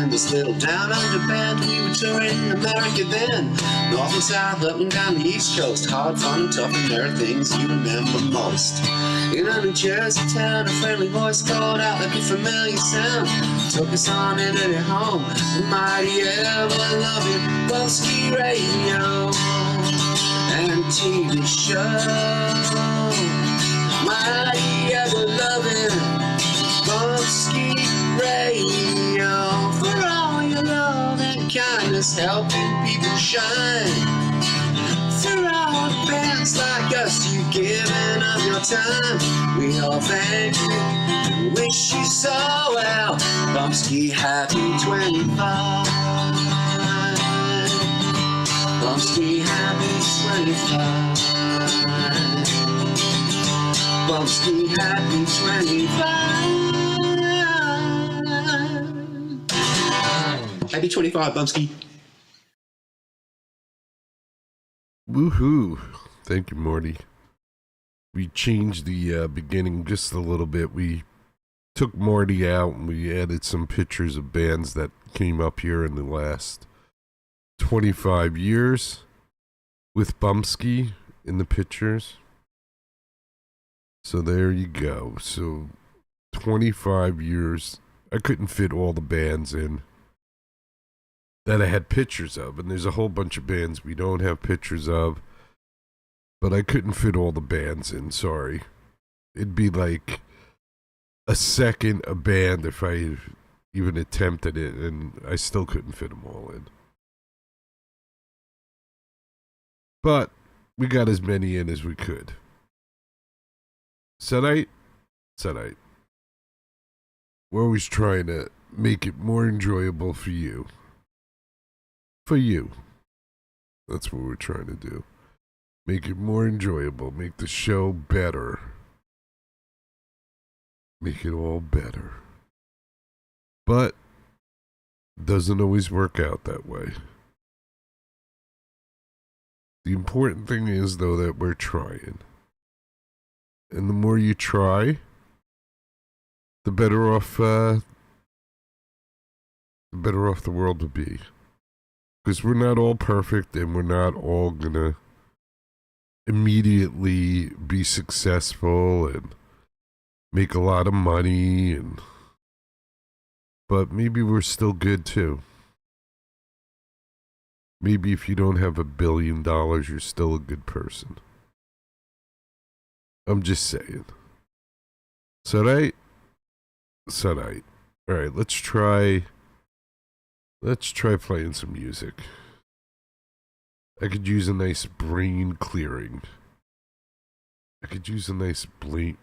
in this little down under band. We were touring America then, north and south, up and down the east coast. Hard, fun, and tough, and there are things you remember most. In a New Jersey town, a friendly voice called out like a familiar sound. Took us on into their home, the mighty ever-loving Bumpskey radio and TV show. Mighty ever-loving Bumpskey radio, for all your love and kindness, helping people shine. For all bands like us, you giving up your time. We all thank you and wish you so well. Bumpskey, happy 25. Bumpskey, happy 25. Bumpskey, happy 25. Happy 25, Bumpskey. Woohoo. Thank you, Morty. We changed the beginning just a little bit. We took Morty out and we added some pictures of bands that came up here in the last 25 years with Bumpskey in the pictures. So there you go. So 25 years. I couldn't fit all the bands in that I had pictures of, and there's a whole bunch of bands we don't have pictures of, but I couldn't fit all the bands in, sorry. It'd be like a second a band if I even attempted it, and I still couldn't fit them all in. But we got as many in as we could. Said I? We're always trying to make it more enjoyable for you. For you. That's what we're trying to do. Make it more enjoyable. Make the show better. Make it all better. But it doesn't always work out that way. The important thing is, though, that we're trying. And the more you try, the better off the world will be. Because we're not all perfect, and we're not all gonna immediately be successful and make a lot of money, but maybe we're still good too. Maybe if you don't have $1 billion, you're still a good person. I'm just saying. Said I? Alright, let's try playing some music. I could use a nice brain clearing.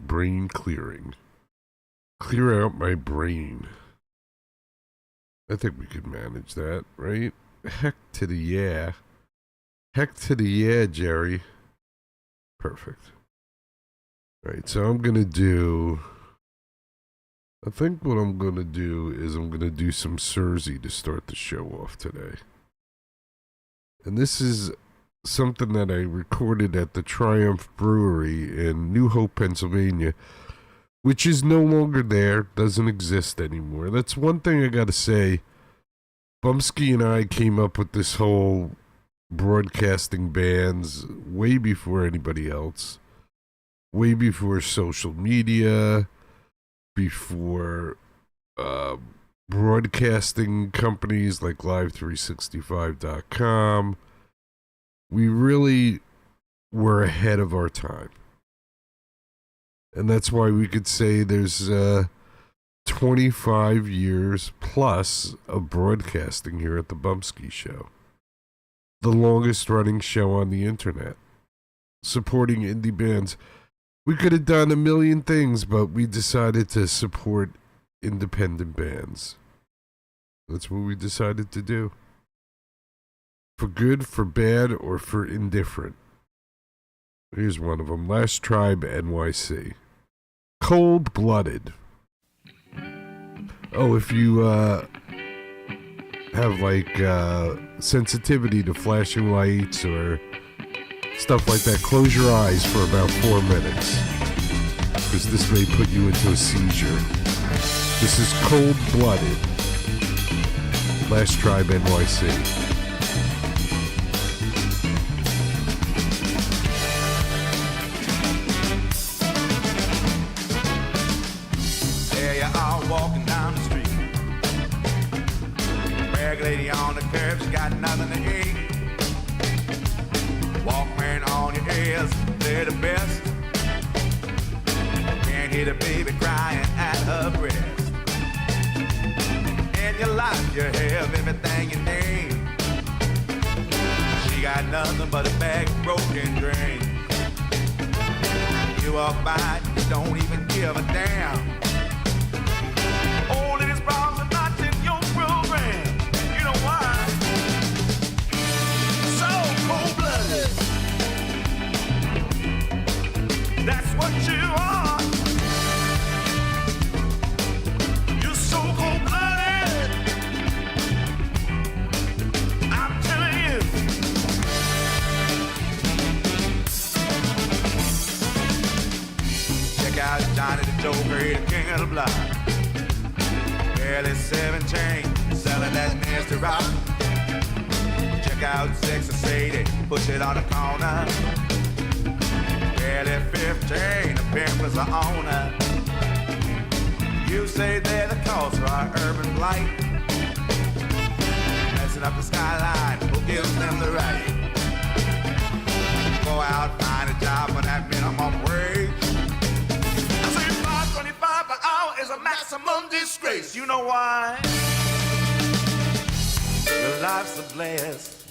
Brain clearing. Clear out my brain. I think we could manage that, right? Heck to the yeah. Heck to the yeah, Jerry. Perfect. Alright, so I think what I'm going to do is I'm going to do some Surzy to start the show off today. And this is something that I recorded at the Triumph Brewery in New Hope, Pennsylvania, which is no longer there, doesn't exist anymore. That's one thing I got to say. Bumpskey and I came up with this whole broadcasting bands way before anybody else. Way before social media, before broadcasting companies like Live365.com. We really were ahead of our time. And that's why we could say there's 25 years plus of broadcasting here at the Bumpskey Show. The longest running show on the internet. Supporting indie bands. We could have done a million things, but we decided to support independent bands. That's what we decided to do. For good, for bad, or for indifferent. Here's one of them. Last Tribe NYC. Cold Blooded. Oh, if you have like sensitivity to flashing lights or stuff like that, close your eyes for about 4 minutes, because this may put you into a seizure. This is Cold Blooded Last Tribe NYC. There you are walking down the street. Rag lady on the curb, she got nothing to eat. Walkman on your ears, they're the best. Can't hear the baby crying at her breast. In your life you have everything you need. She got nothing but a bag of broken dreams. You walk by, you don't even give a damn. All of these problems are not in your program. You know why? So cold-blooded. That's what you are. You're so cold-blooded. I'm telling you. Check out Johnny the Joker, he the king of the block. Barely 17, selling that nasty rock. Check out Sexy Sadie, push it on the corner. Barely 15, the pimp was the owner. You say they're the cause for our urban blight. Messing up the skyline, who gives them the right? Go out, find a job for that minimum wage. I say $5.25 per hour is a maximum disgrace. You know why? Your life's a blast,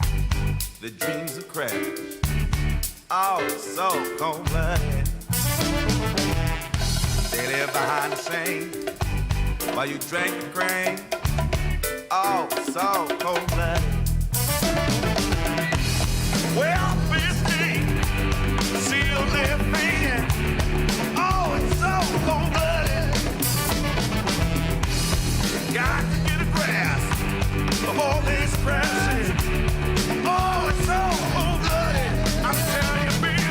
the dreams are crashed. Oh, so cold-blooded. They live behind the scene while you drink the cream. Oh, so cold-blooded. Well, 15, still living. Oh, it's so cold-blooded. Got to get a grasp of all this pressure. Oh, it's so cold-blooded. I'm telling you, baby.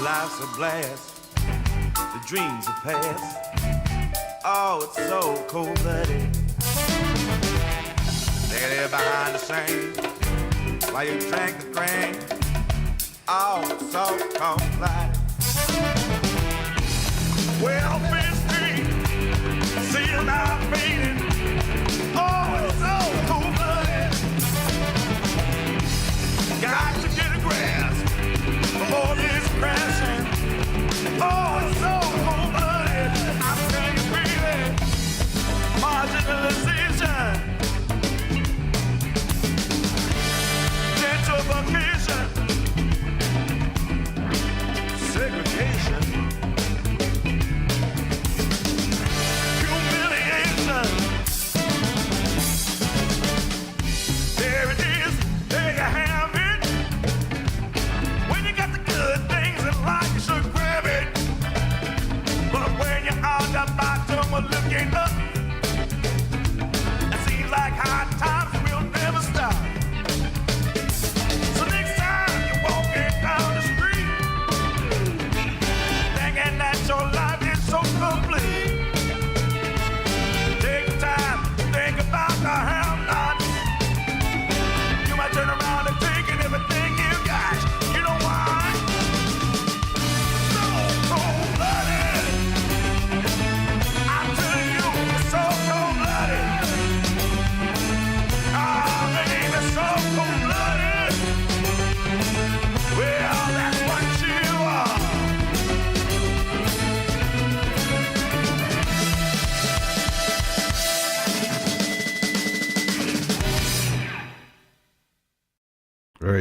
Life's a blast, the dreams are past. Oh, it's so cold-blooded. They live behind the scene while you drink the cream. Oh, it's so cold-blooded. Well, 15, seeing our fading. Oh, it's so cold-blooded. Got to get a grasp of all this crashing. Oh, it's so cold-blooded. I'm telling you, baby. Marginalization, gentrification, segregation, humiliation. There it is, there you have it. When you got the good things in life, you should grab it. But when you're on the bottom or looking up, it seems like hard times will never stop. So next time you're walking down the street, thinking that your life is so complete, take the time to think about the have-nots. You might turn around and take everything you got. You know why? So cold-blooded. I'm telling you,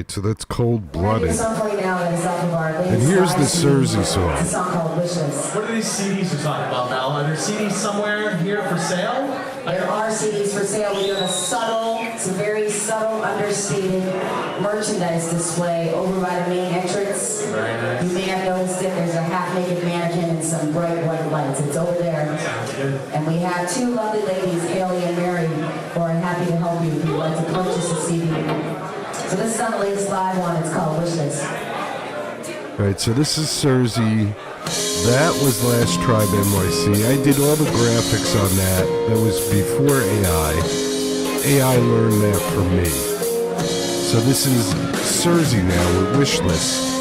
right, so that's Cold Blooded. And here's the Cersei song. It's a song called Wishless. What are these CDs you're talking about, Mel? Are there CDs somewhere here for sale? There are CDs for sale. We're doing it's a very subtle, understated merchandise display over by the main entrance. Very nice. You may have noticed it. There's a half-naked mannequin and some bright white lights. It's over there. Sounds good. And we have two lovely ladies, Haley and Mary, who are happy to help you if you'd like to purchase a CD. So this is on the latest live one. It's called Wishless. All right, so this is Cersei. That was Last Tribe NYC. I did all the graphics on that. That was before AI. AI learned that from me. So this is Cersei now with Wishless.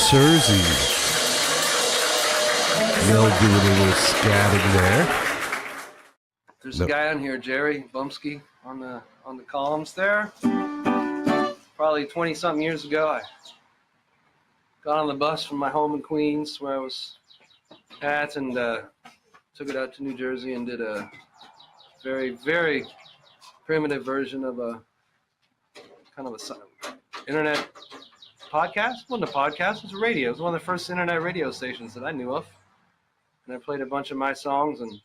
Surzy. Mel doing a little scatting there. There's a guy on here, Jerry Bumpskey, on the columns there. Probably 20-something years ago, I got on the bus from my home in Queens, where I was at, and took it out to New Jersey and did a very, very primitive version of a kind of a internet podcast. It wasn't a podcast, it was a radio. It was one of the first internet radio stations that I knew of. And I played a bunch of my songs and a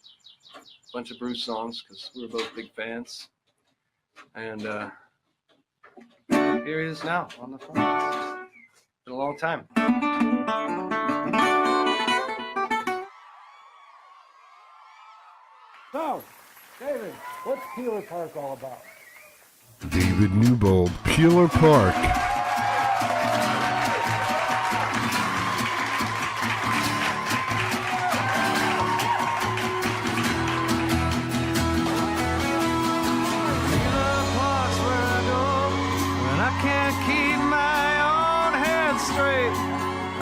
bunch of Bruce songs because we were both big fans. And here he is now on the phone. It's been a long time. So, David, what's Peeler Park all about? David Newbold, Peeler Park.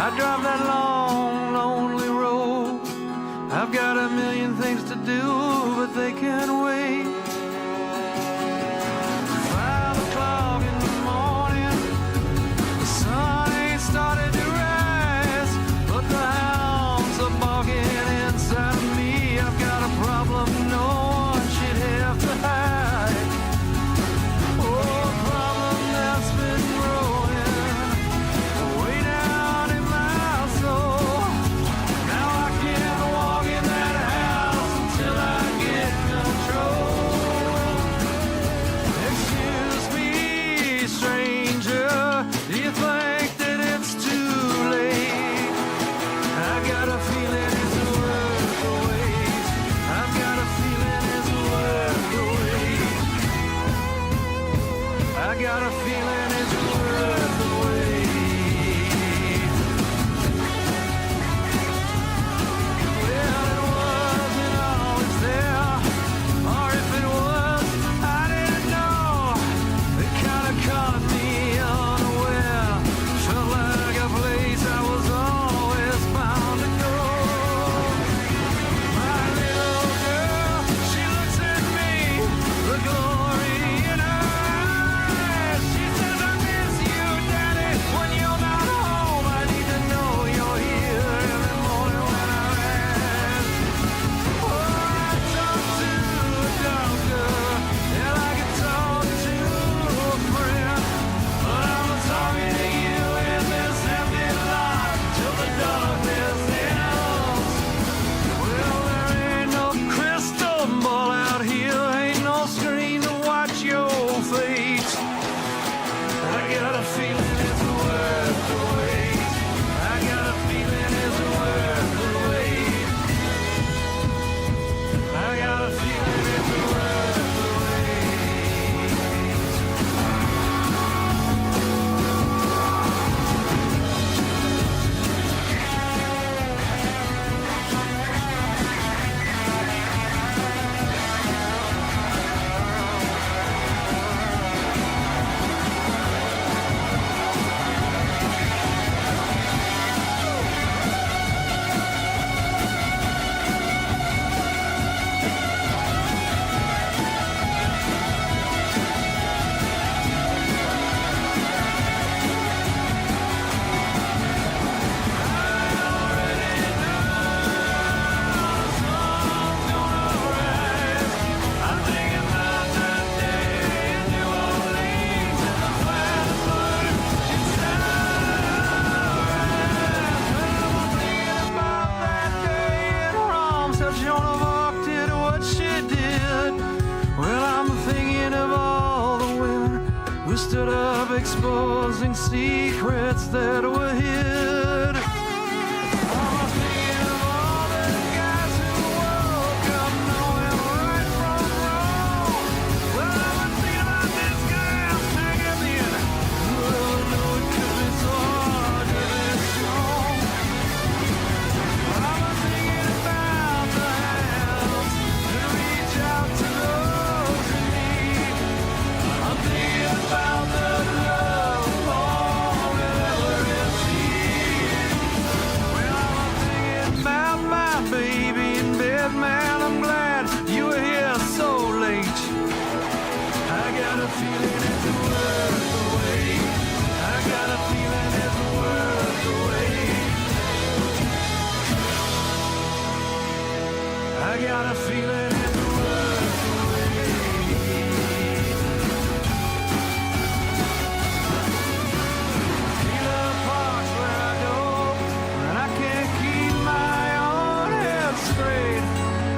I drive that long, lonely road. I've got a million things to do, but they can't wait. 5 o'clock in the morning, the sun ain't started to rise, but the hounds are barking inside of me. I've got a problem no one should have to hide. Oh, a problem that's been growing way down in my soul. Now I can't walk in that house until I get control. Excuse me, stranger, do you think that it's too late? I got a feeling it's worth the wait. I've got a feeling it's worth the wait. I got a feeling it's worth the wait. Well, it wasn't always there, or if it was, I didn't know. It kind of caught me unaware. Felt like a place I was always bound to go. My little girl, she looks at me, the glory in her eyes. She says, I miss you, Daddy, when you're not home. I need to know you're here every morning when I rise. Oh, I talk to a doctor, and I can talk to a friend, but I'm talking to you in this empty lot till the darkness ends. Well, there ain't no crystal ball out here, ain't no screen to watch your fate. I got a feeling it's worth the wait. I got a feeling it's worth the wait. I got a feeling it's worth the wait. I'm thinking about that day in New Orleans and the flash flood inside I'm thinking about that day in Rome, how Joan of Arc did what she did. Well, I'm thinking of all the women who stood up exposing secrets that were hid. I'm thinking of all the guys who woke up knowing right from wrong. Well, I'm thinking about this guy I'm hanging in. Well, I know it could be so hard to be strong. I'm thinking about the hands that reach out to those in need. I'm thinking about the love all that ever is seen. got a feeling it's worth the wait. Trailer parks where I go, and I can't keep my own head straight.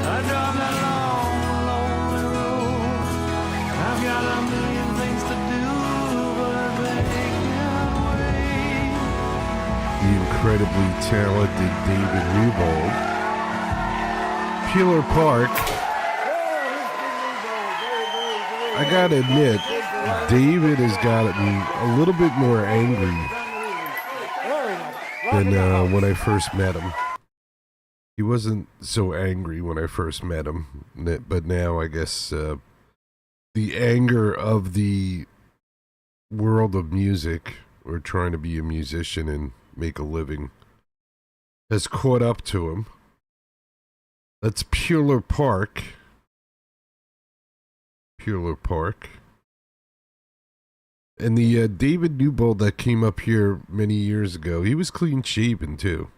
I drive that long, lonely road. I've got a million things to do, but they can't wait. The incredibly talented David Newbold. Peeler Park. I gotta admit, David has gotten a little bit more angry than when I first met him. He wasn't so angry when I first met him, but now I guess the anger of the world of music, or trying to be a musician and make a living, has caught up to him. That's Peeler Park. Peeler Park. And the David Newbold that came up here many years ago, he was clean shaven too.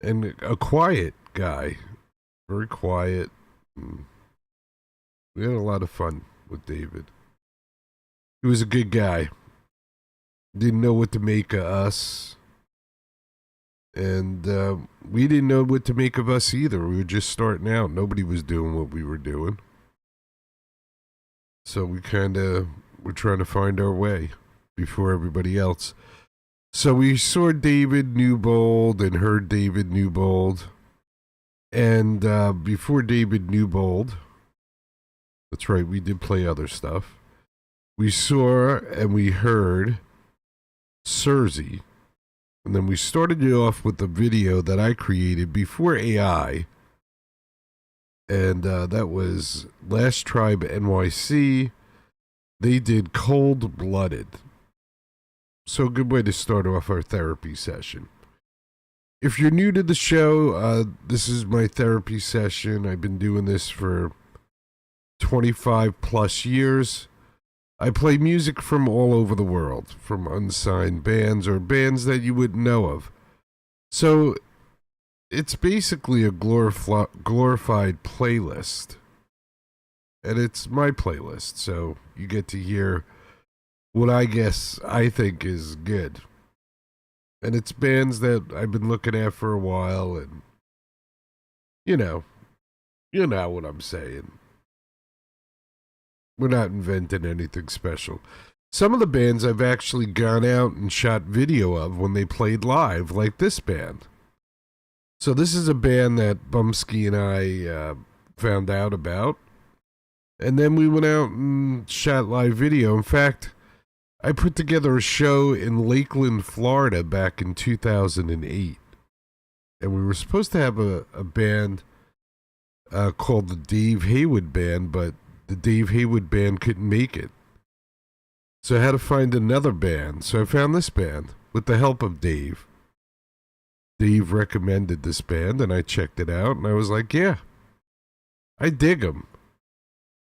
And a quiet guy. Very quiet. We had a lot of fun with David. He was a good guy. Didn't know what to make of us. And we didn't know what to make of us either. We were just starting out. Nobody was doing what we were doing. So we kind of were trying to find our way before everybody else. So we saw David Newbold and heard David Newbold. And before David Newbold, that's right, we did play other stuff. We saw and we heard Surzy. And then we started it off with the video that I created before AI. And that was Last Tribe NYC. They did Cold Blooded. So a good way to start off our therapy session. If you're new to the show, this is my therapy session. I've been doing this for 25 plus years. I play music from all over the world, from unsigned bands or bands that you wouldn't know of. So it's basically a glorified playlist. And it's my playlist, so you get to hear what I think is good. And it's bands that I've been looking at for a while, and you know what I'm saying. We're not inventing anything special. Some of the bands I've actually gone out and shot video of when they played live, like this band. So this is a band that Bumpskey and I found out about. And then we went out and shot live video. In fact, I put together a show in Lakeland, Florida back in 2008. And we were supposed to have a band called the Dave Haywood Band, but the Dave Haywood Band couldn't make it. So I had to find another band. So I found this band with the help of Dave. Dave recommended this band, and I checked it out, and I was like, yeah, I dig them.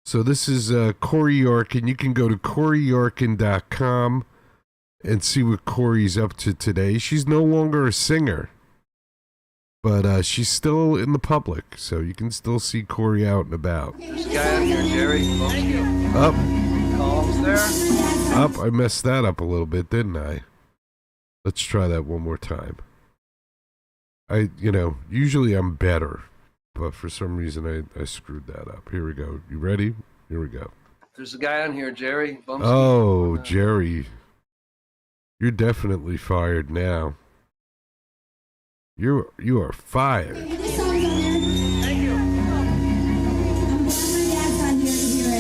So this is Corey Yorkin. You can go to CoreyYorkin.com and see what Corey's up to today. She's no longer a singer, but she's still in the public, so you can still see Corey out and about. There's a guy out here, Jerry. Thank you. Up. Columns there. Up. I messed that up a little bit, didn't I? Let's try that one more time. Usually I'm better, but for some reason I screwed that up. Here we go. You ready? Here we go. There's a guy on here, Jerry. Bumpskey. Oh, Jerry. You're definitely fired now. You are fired.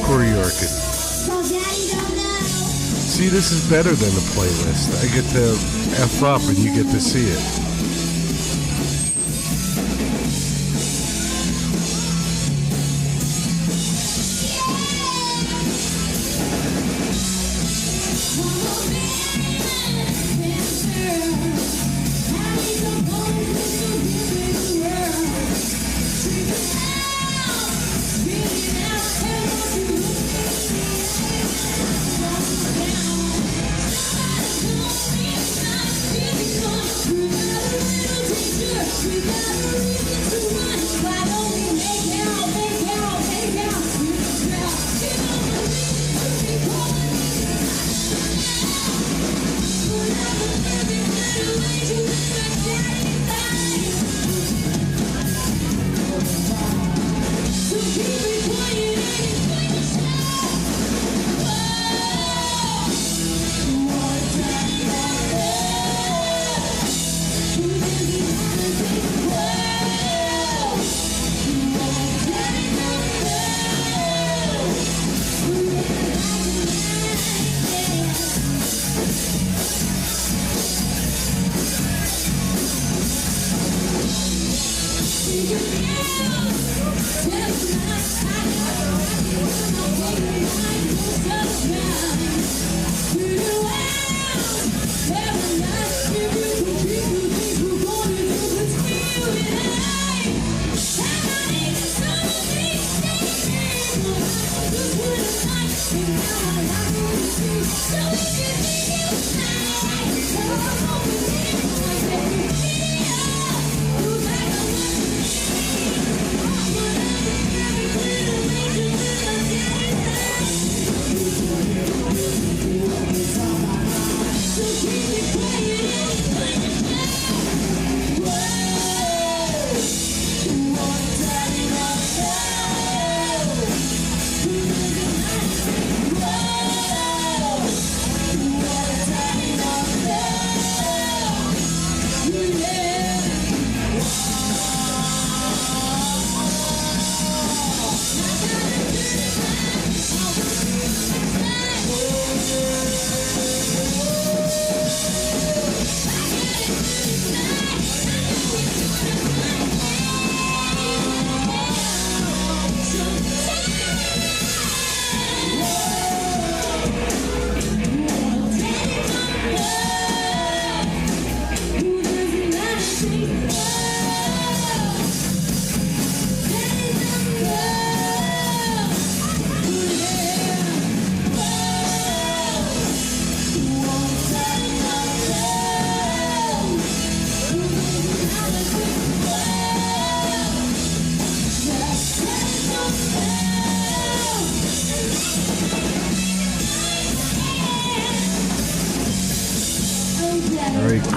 Corey Yorkin. See, this is better than a playlist. I get to F up and you get to see it.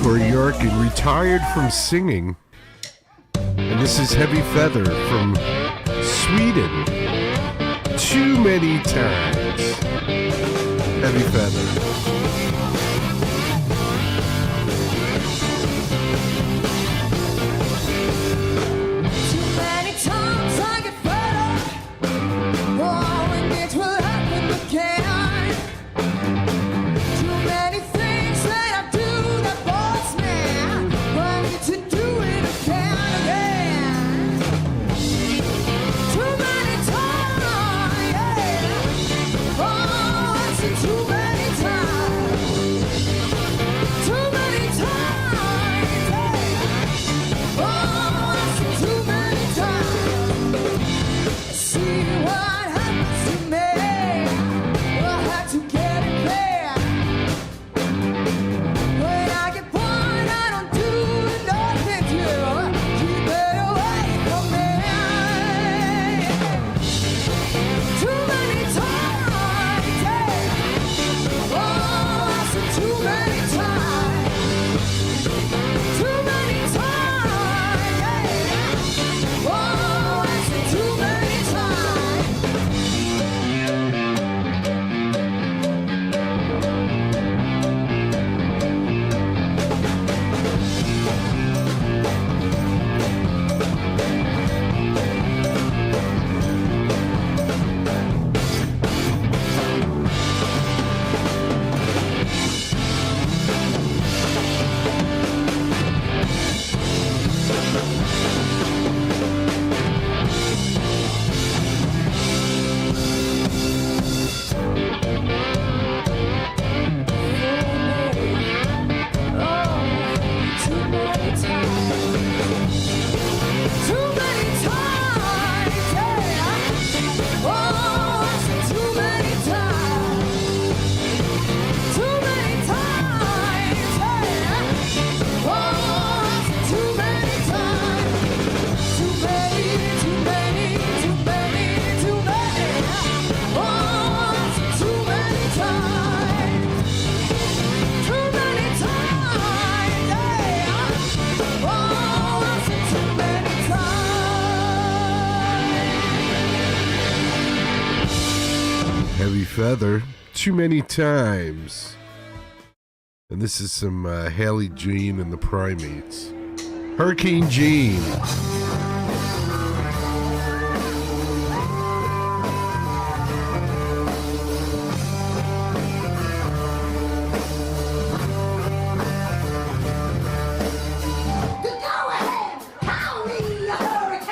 Corey Yorkin retired from singing, and this is Heavy Feather from Sweden. Too many times. Heavy Feather. Feather, Too Many Times. And this is some Haley Jean and the Primates. Hurricane Jean. Go ahead, call me a hurricane.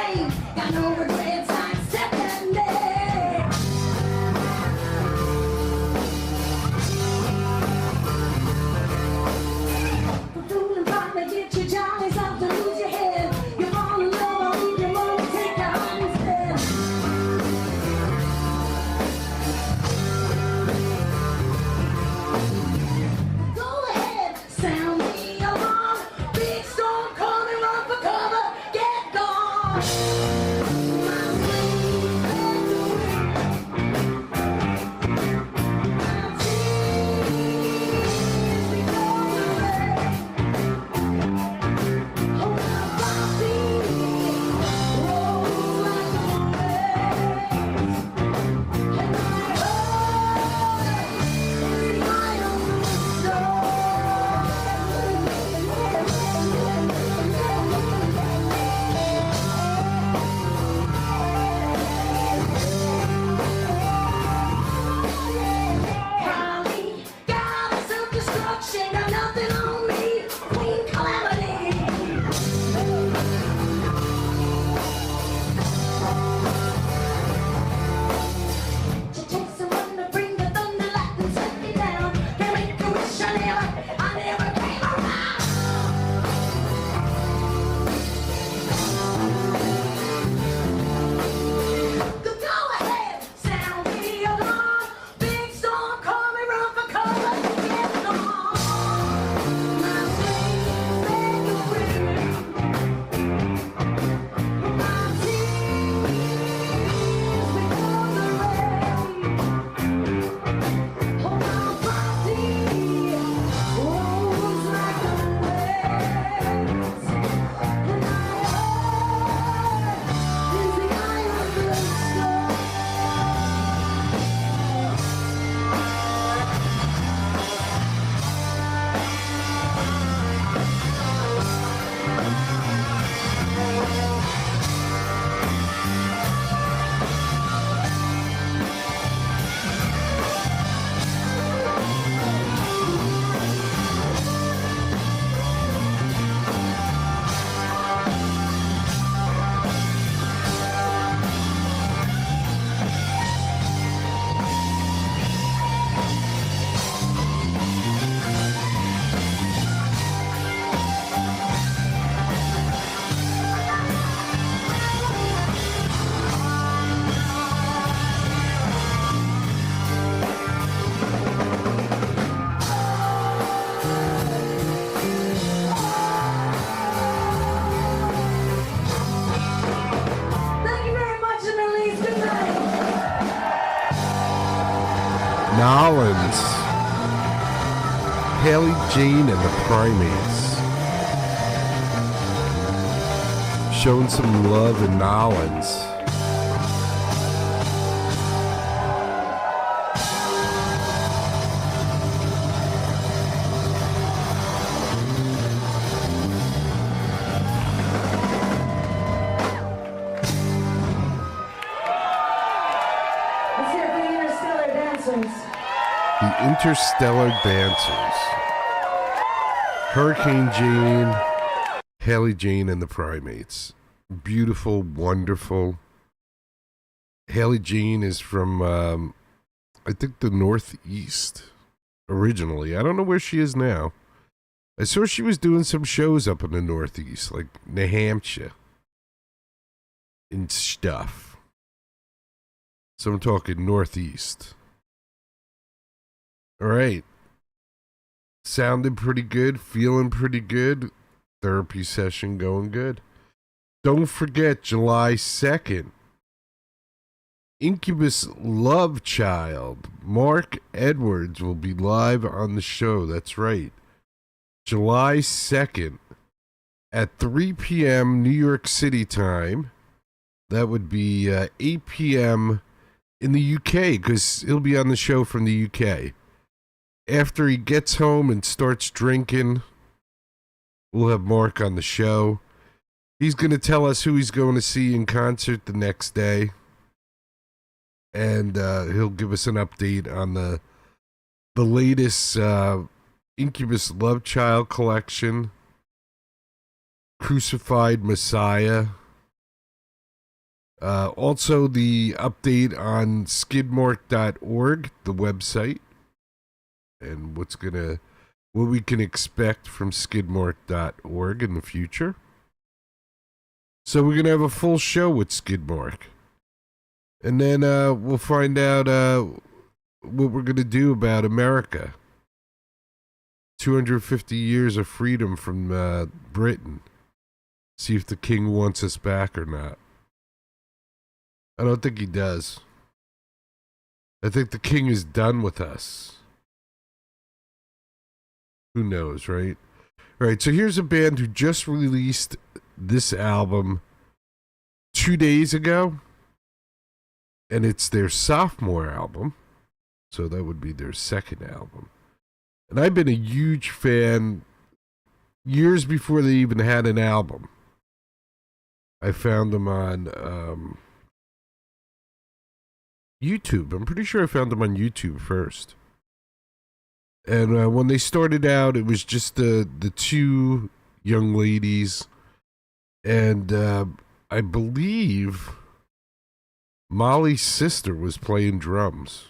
Nolans, Haley Jane and the Primates. Showing some love in Nolans. Let's hear it for the Interstellar Dancers. The Interstellar Dancers. Hurricane Jane, Haley Jane and the Primates. Beautiful, wonderful. Haley Jane is from, I think, the Northeast originally. I don't know where she is now. I saw she was doing some shows up in the Northeast, like New Hampshire and stuff. So I'm talking Northeast. All right. Sounding pretty good, feeling pretty good. Therapy session going good. Don't forget, July 2nd, Incubus Love Child, Mark Edwards will be live on the show. That's right. July 2nd at 3 p.m. New York City time. That would be 8 p.m. in the UK, because he'll be on the show from the UK. After he gets home and starts drinking, we'll have Mark on the show. He's going to tell us who he's going to see in concert the next day. And he'll give us an update on the latest Incubus Love Child collection, Crucified Messiah. Also the update on skidmark.org, the website, and what we can expect from skidmark.org in the future. So we're going to have a full show with Skidmark. And then we'll find out what we're going to do about America. 250 years of freedom from Britain. See if the king wants us back or not. I don't think he does. I think the king is done with us. Who knows, right? All right, so here's a band who just released this album 2 days ago. And it's their sophomore album. So that would be their second album. And I've been a huge fan years before they even had an album. I found them on YouTube. I'm pretty sure I found them on YouTube first. And when they started out, it was just the two young ladies. And I believe Molly's sister was playing drums.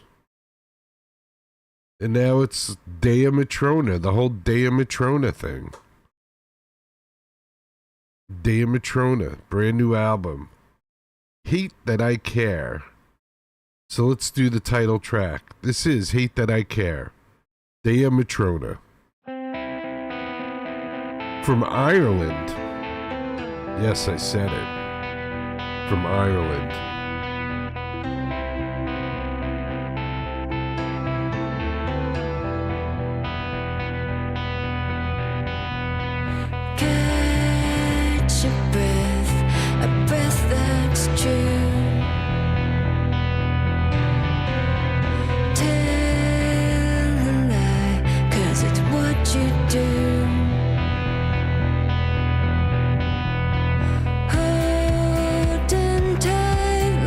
And now it's Dea Matrona, the whole Dea Matrona thing. Dea Matrona, brand new album. Hate That I Care. So let's do the title track. This is Hate That I Care. Dea Matrona. From Ireland. Yes, I said it. From Ireland. Catch a breath that's true. Tell a lie, 'cause it's what you do. Holding tight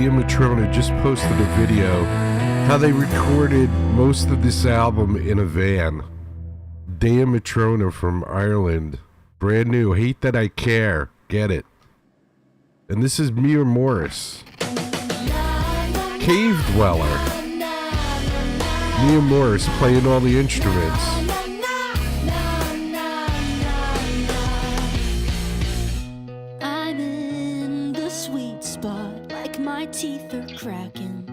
Matrona just posted a video how they recorded most of this album in a van. Matrona from Ireland. Brand new. Hate That I Care. Get it. And this is Mia Morris. Cave Dweller. Mia Morris playing all the instruments. I'm in the sweet spot, like my teeth are cracking.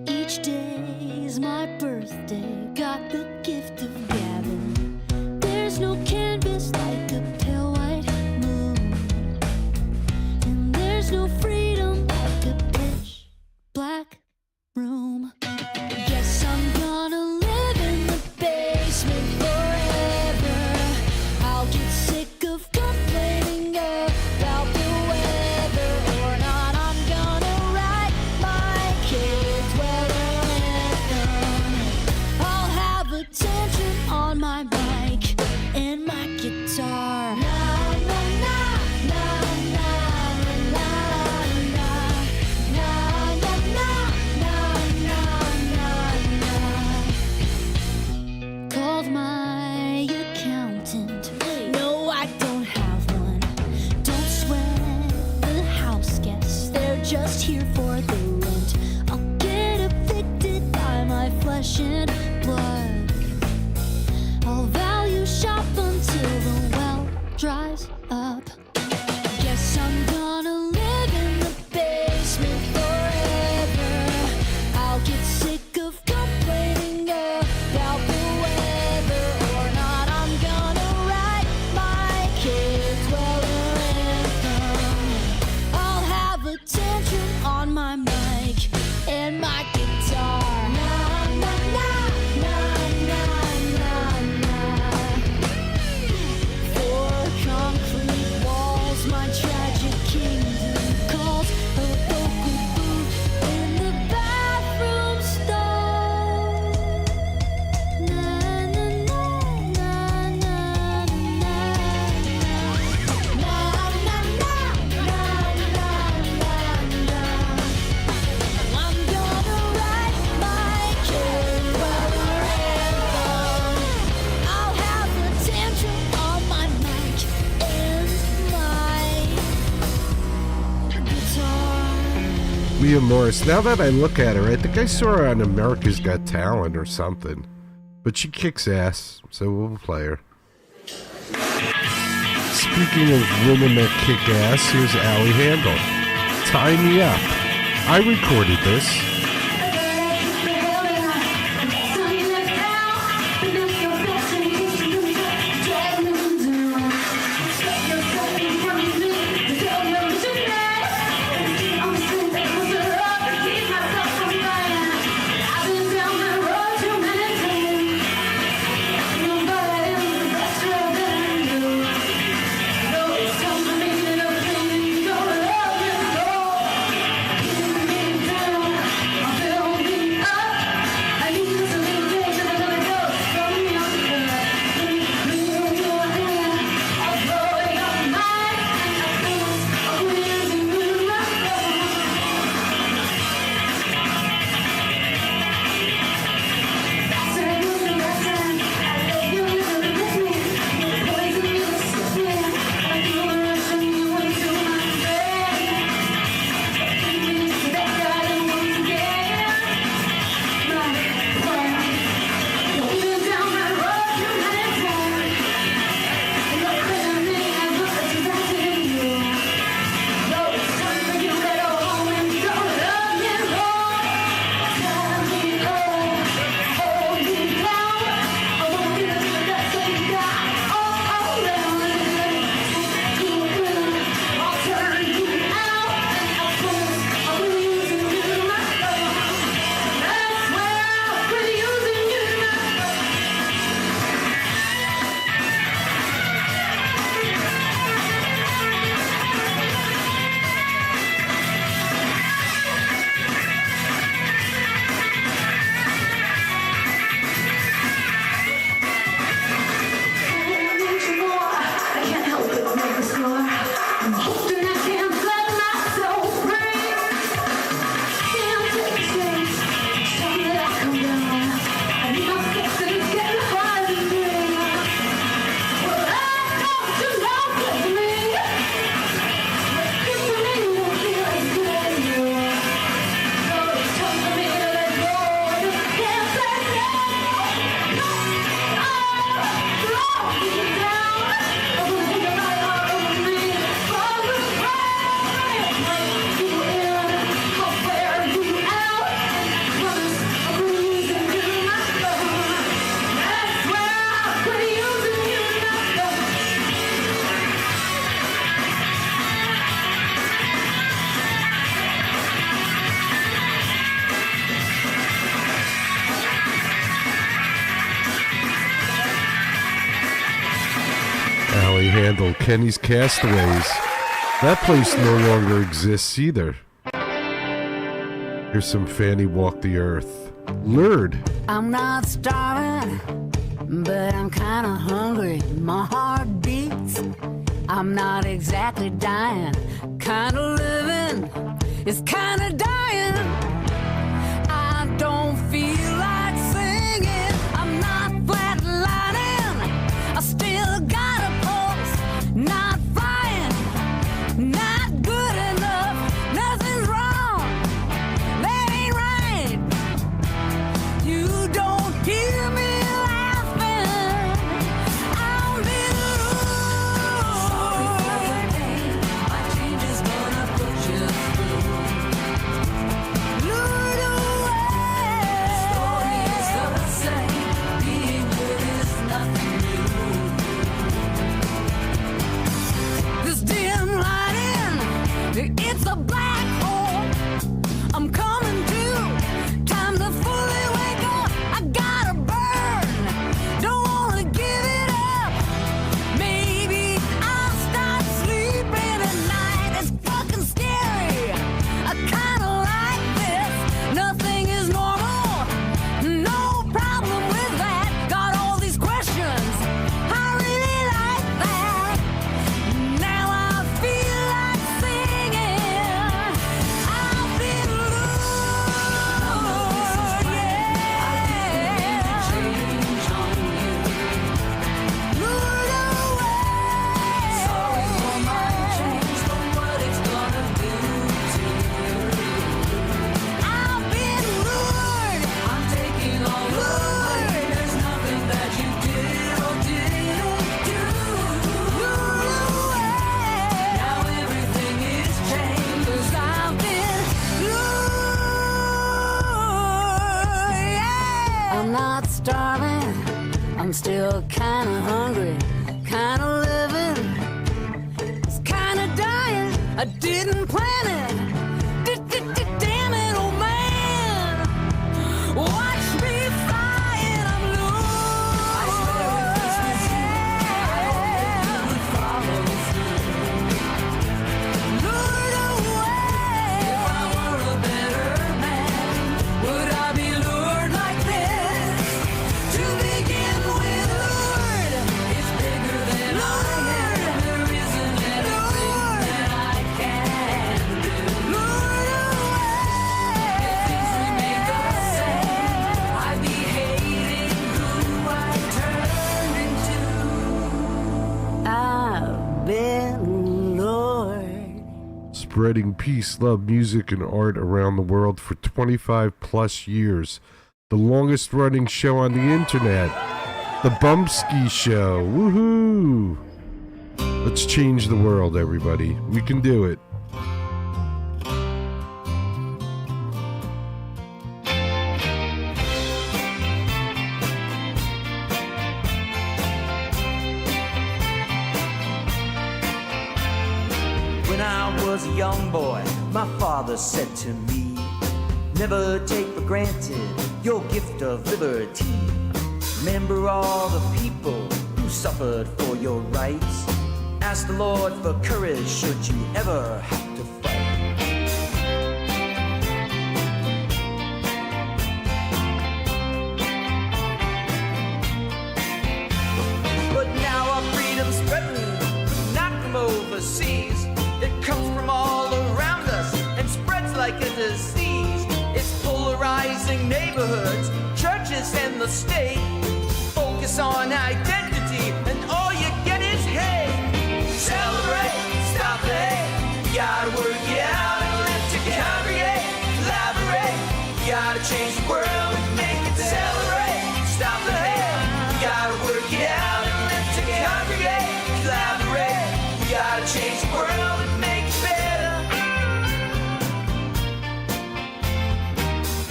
Each day's my birthday, got the gift of gabbing. There's no canvas like a pale white moon, and there's no freedom like a pitch black room. Guess I'm gonna live in the basement forever. I'll get sick of complaining about the weather or not. I'm gonna write my cave dweller anthem. I'll have a tantrum on my mic and my guitar. Na, na, na, na, na, na, na. Na, na, na, na, na, na. Called my accountant. No, I don't have one. Don't sweat the house guests. They're just here for the rent. I'll get evicted by my flesh and blood. I'll value shop until the well dries up. Guess I'm gonna live in the basement forever. I'll get sick of complaining about the weather or not. I'm gonna write my cave dweller anthem. I'll have a tantrum on my mic and my guitar. Na, na, na, na, na, na, na. Four concrete walls, my tragic kingdom calls. A vocal booth in the bathroom stall. Na, na, na, na, na, na. Na, na, na, na, na, na. I'm gonna write my cave dweller anthem. I'll have a tantrum on my mic and my guitar. Mia Morris. Now that I look at her, I think I saw her on America's Got Talent or something. But she kicks ass, so we'll play her. Speaking of women that kick ass, here's Allie Handel. Tie Me Up. I recorded this. scandal, Kenny's Castaways. That place no longer exists either. Here's some Fanny Walk the Earth. Lured. I'm not starving, but I'm kinda hungry. My heart beats. I'm not exactly dying. Kinda living is kinda dying. I don't feel like singing. I'm not flatlining. I still got a pulse. Not flying. Not good enough. Nothing's wrong. That ain't right. You don't hear me laughing. I'm in Sorry for the pain. My change is gonna put you through. Lured away. Story is the same. Being good is nothing new. This dim lighting, it's a black hole. I'm coming to. Time to fully wake up. I gotta burn. Don't wanna give it up. Maybe I'll start sleeping at night. It's fucking scary. I kinda like this. Nothing is normal. No problem with that. Got all these questions. I really like that. Now I feel like singing. I've been lured, change on you. Lured away. Sorry for my change, but what it's gonna do to you. I've been lured. I'm taking all lured. There's nothing that you did or didn't do. Lured away. Now everything is changed 'cause I've been lured. Yeah. I'm not starving. I'm still kinda hungry. Kinda living. It's kinda dying. I didn't plan it. Damn it, oh man. Watch me fly and I'm lured. I swear if this was you, I hope that you would follow through. Lured away. If I were a better man, would I be lured like this? To begin with, lured. It's bigger than I am. There isn't anything that I can do. Lured away. If things remain the same, I'd be hating who I turned into. I've been lured. Spreading peace, love, music, and art around the world for 25 plus years. The longest running show on the internet. The Bumpskey Show. Woohoo! Let's change the world, everybody. We can do it. When I was a young boy, my father said to me, never take for granted your gift of liberty. Remember all the people who suffered for your rights. Ask the Lord for courage should you ever have to fight. But now our freedom's threatened, not from overseas. It comes from all around us and spreads like a disease. It's polarizing neighborhoods, churches, and the state. Focus on identity, and all you get is hate. Celebrate, stop the hate. You gotta work it out and live to congregate. Collaborate, you gotta change the world and make it better. Celebrate, stop the hate. You gotta work it out and live to congregate. Collaborate, you gotta change the world and make it better.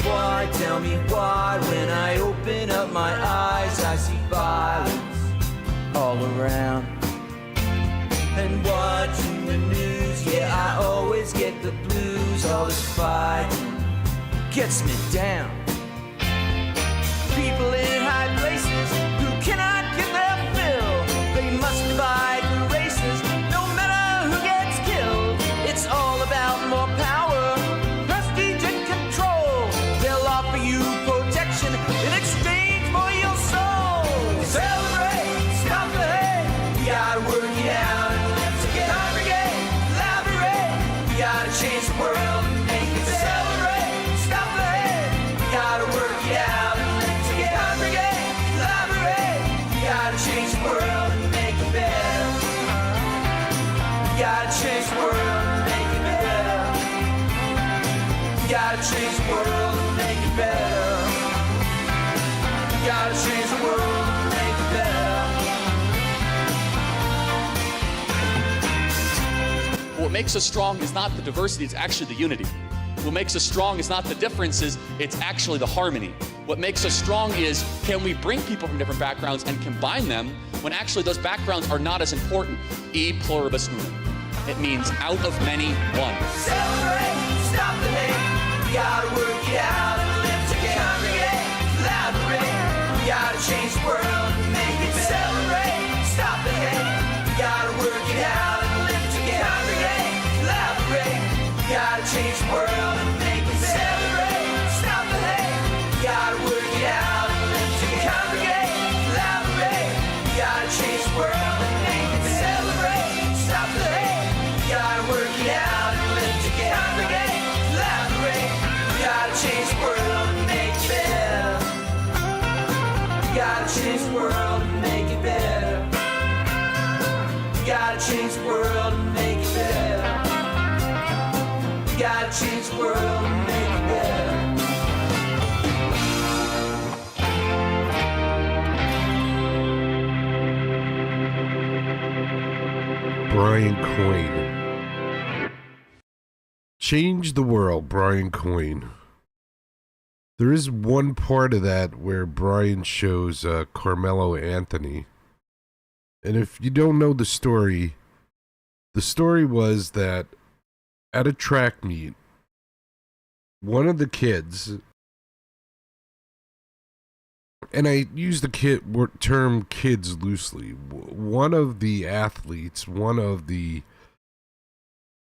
Why, tell me why, when I open up my eyes, I see violence all around. And watching the news, yeah, I always get the blues. All this fighting gets me down. People in high places who cannot get their fill, they must divide the race You gotta change the world and make it better. You gotta change the world and make it better. What makes us strong is not the diversity, it's actually the unity. What makes us strong is not the differences, it's actually the harmony. What makes us strong is, can we bring people from different backgrounds and combine them when actually those backgrounds are not as important? E pluribus unum. It means out of many, one. Celebrate, stop the hate. We gotta work it out and live together. Congregate, collaborate. We gotta change the world and make it better. Celebrate, stop the hate. We gotta work it out and live together. Congregate, collaborate. We gotta change the world and make it better. Celebrate, stop the hate. We gotta work it out and live together. Congregate, collaborate. We gotta change the world and make it better. Celebrate, stop the hate. We gotta work it out and live together. Congregate, collaborate. We gotta change the world and make it better. We gotta change the world and make it better. We gotta change the world and make it better. We gotta change the world and make it better. Brian Coyne. Change the world, Brian Coyne. There is one part of that where Brian shows Carmelo Anthony. And if you don't know the story was that at a track meet, one of the kids, and I use the term kids loosely, one of the athletes, one of the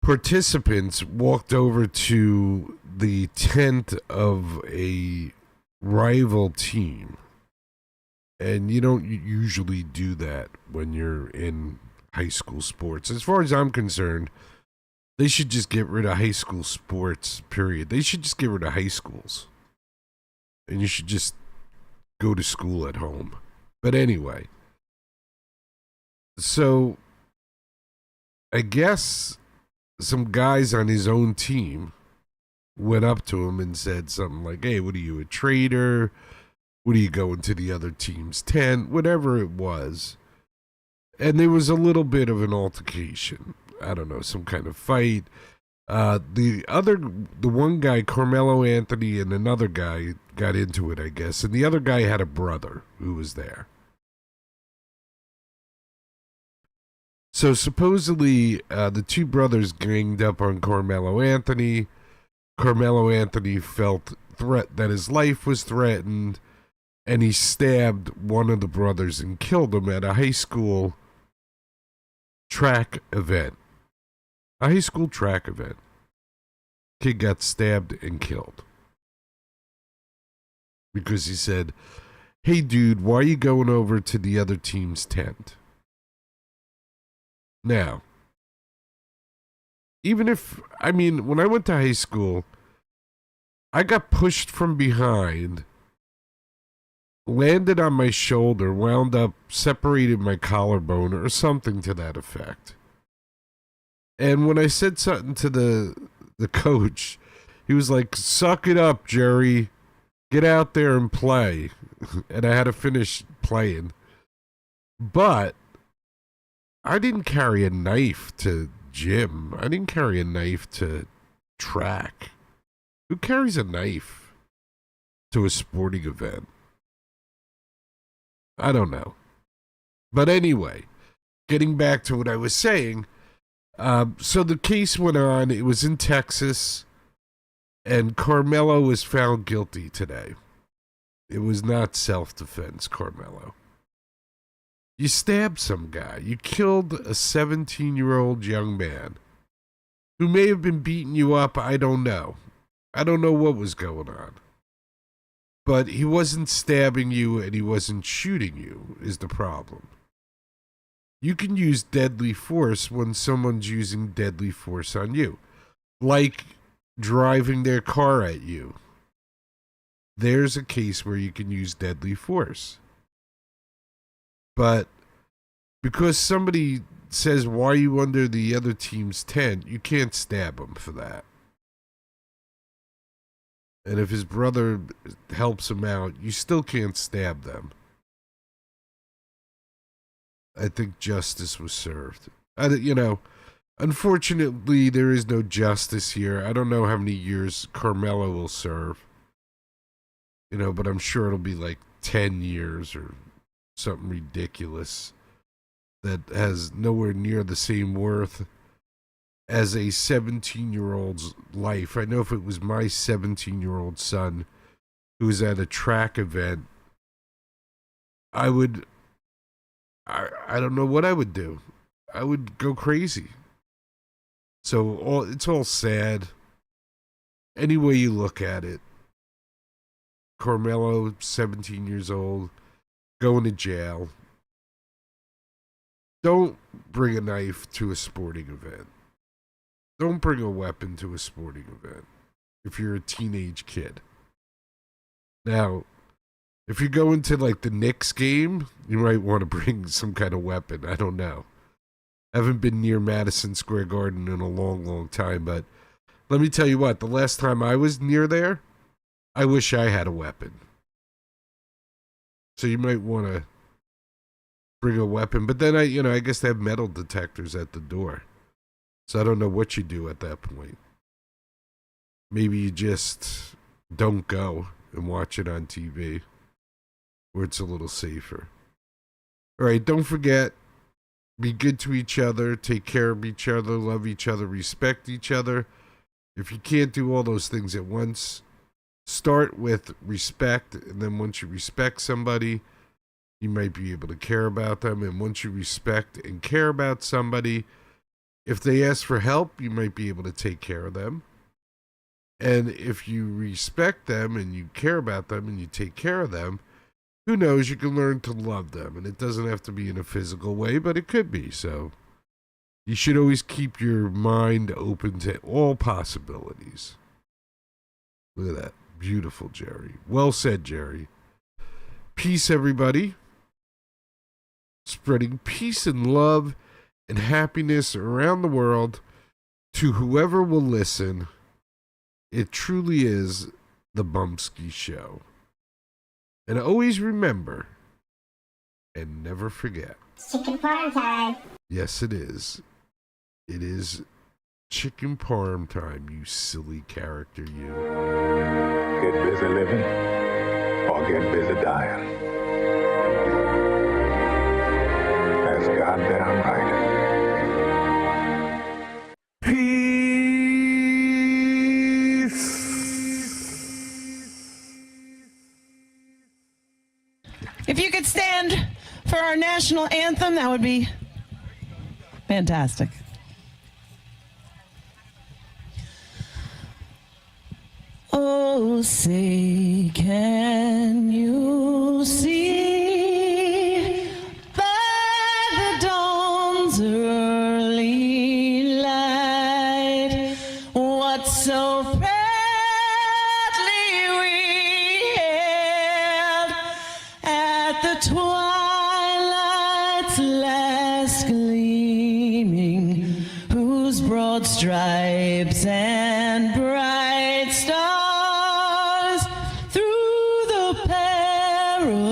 participants walked over to the tent of a rival team. And you don't usually do that when you're in high school sports. As far as I'm concerned, they should just get rid of high school sports, period. They should just get rid of high schools. And you should just go to school at home. But anyway. So, I guess some guys on his own team went up to him and said something like, hey, what are you, a traitor? What are you going to the other team's tent? Whatever it was. And there was a little bit of an altercation. I don't know, some kind of fight. The one guy, Carmelo Anthony, and another guy got into it, I guess. And the other guy had a brother who was there. So supposedly, the two brothers ganged up on Carmelo Anthony. Carmelo Anthony felt that his life was threatened, and he stabbed one of the brothers and killed him at a high school track event. A high school track event. Kid got stabbed and killed. Because he said, hey dude, why are you going over to the other team's tent? Now, even if, when I went to high school, I got pushed from behind, landed on my shoulder, wound up, separated my collarbone, or something to that effect. And when I said something to the coach, he was like, suck it up, Jerry. Get out there and play. And I had to finish playing. But I didn't carry a knife to gym. I didn't carry a knife to track. Who carries a knife to a sporting event? I don't know. But anyway, getting back to what I was saying, so the case went on. It was in Texas, and Carmelo was found guilty today. It was not self-defense, Carmelo. You stabbed some guy. You killed a 17-year-old young man who may have been beating you up. I don't know. I don't know what was going on. But he wasn't stabbing you and he wasn't shooting you is the problem. You can use deadly force when someone's using deadly force on you. Like driving their car at you. There's a case where you can use deadly force. But because somebody says, why are you under the other team's tent, you can't stab them for that. And if his brother helps him out, you still can't stab them. I think justice was served. Unfortunately, there is no justice here. I don't know how many years Carmelo will serve. But I'm sure it'll be like 10 years or something ridiculous that has nowhere near the same worth as a 17-year-old's life. I know if it was my 17-year-old son who was at a track event, I don't know what I would do. I would go crazy. So it's all sad. Any way you look at it. Carmelo, 17 years old, going to jail. Don't bring a knife to a sporting event. Don't bring a weapon to a sporting event if you're a teenage kid. Now, if you go into like the Knicks game, you might want to bring some kind of weapon. I don't know. I haven't been near Madison Square Garden in a long, long time, but let me tell you what, the last time I was near there, I wish I had a weapon. So you might want to bring a weapon. But then I guess they have metal detectors at the door. So I don't know what you do at that point. Maybe you just don't go and watch it on TV, where it's a little safer. All right, don't forget, be good to each other, take care of each other, love each other, respect each other. If you can't do all those things at once, start with respect, and then once you respect somebody, you might be able to care about them. And once you respect and care about somebody, if they ask for help, you might be able to take care of them. And if you respect them and you care about them and you take care of them, who knows, you can learn to love them. And it doesn't have to be in a physical way, but it could be. So you should always keep your mind open to all possibilities. Look at that. Beautiful, Jerry. Well said, Jerry. Peace, everybody. Spreading peace and love and happiness around the world to whoever will listen. It truly is the Bumpskey Show. And always remember and never forget. Chicken parm time. Yes, it is. It is chicken parm time, you silly character, you. Get busy living or get busy dying. That's goddamn right. If you could stand for our national anthem, that would be fantastic. Oh, say, can you see by the dawn's early light what so proudly we hailed at the twilight's last gleaming, whose broad stripes and bright stars through the perilous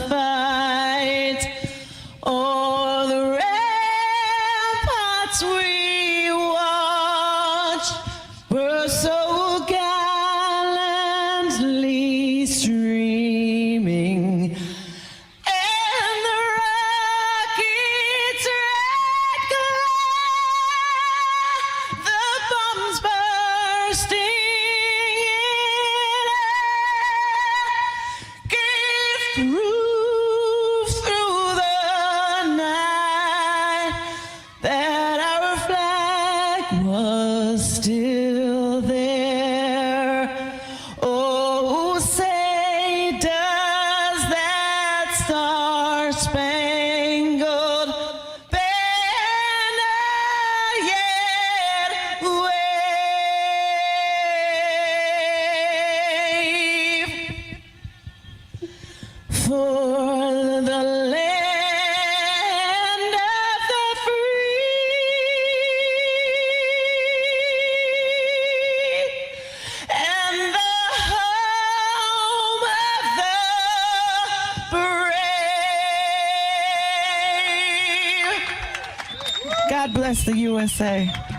fight o'er the ramparts we watched were so gallantly streaming, and the rocket's red glare, the bombs bursting in air, gave proof through the night that our flag was still there. Oh, say, does that star-spangled banner yet wave for the land of the free? USA.